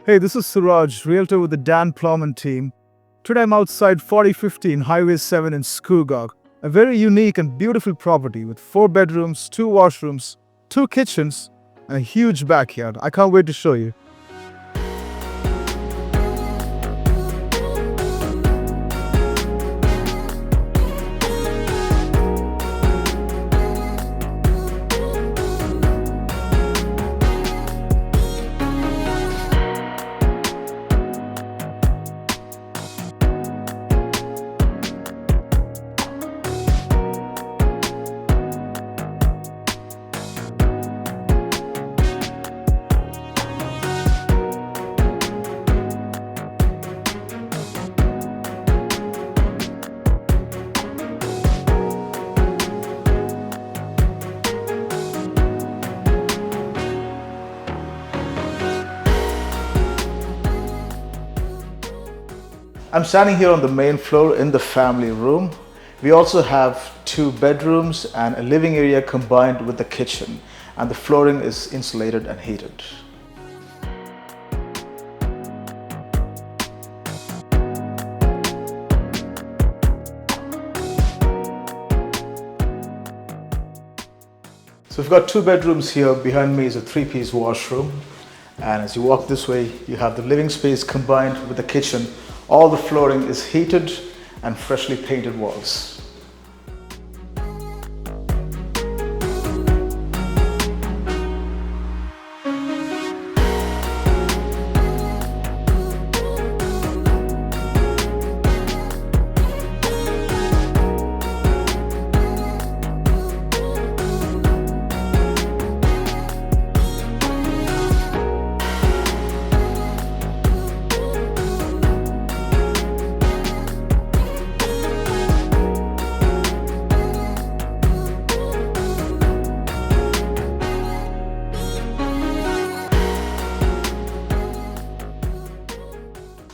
Hey, this is Suraj, Realtor with the Plowman team. Today I'm outside 4015 Highway 7 in Scugog, a very unique and beautiful property with 4 bedrooms, 2 washrooms, 2 kitchens, and a huge backyard. I can't wait to show you. I'm standing here on the main floor in the family room. We also have 2 bedrooms and a living area combined with the kitchen, and the flooring is insulated and heated. So we've got 2 bedrooms here. Behind me is a 3-piece washroom, and as you walk this way you have the living space combined with the kitchen. All the flooring is heated and freshly painted walls.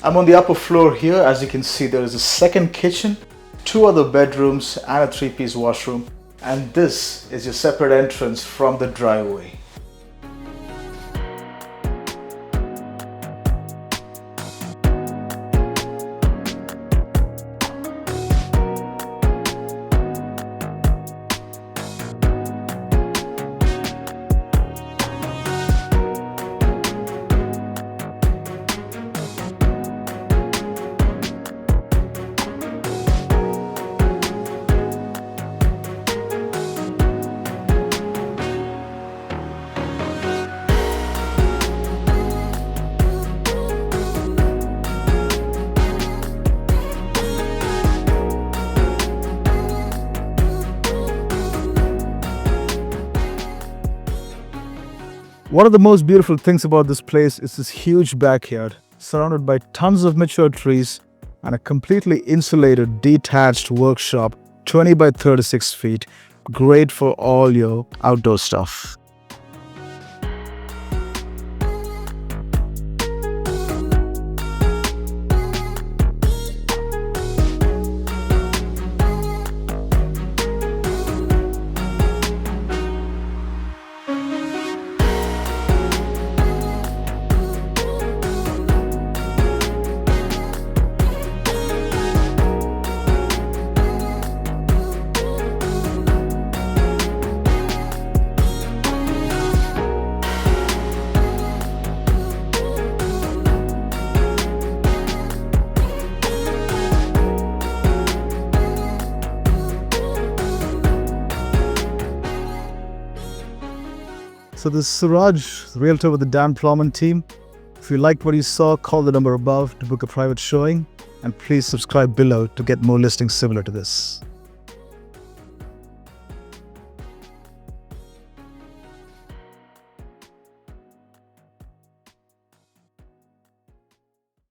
I'm on the upper floor here. As you can see, there is a second kitchen, 2 other bedrooms, and a 3-piece washroom. And this is your separate entrance from the driveway. One of the most beautiful things about this place is this huge backyard, surrounded by tons of mature trees and a completely insulated, detached workshop, 20 by 36 feet, great for all your outdoor stuff. So this is Suraj, Realtor with the Plowman team. If you liked what you saw, call the number above to book a private showing, and please subscribe below to get more listings similar to this.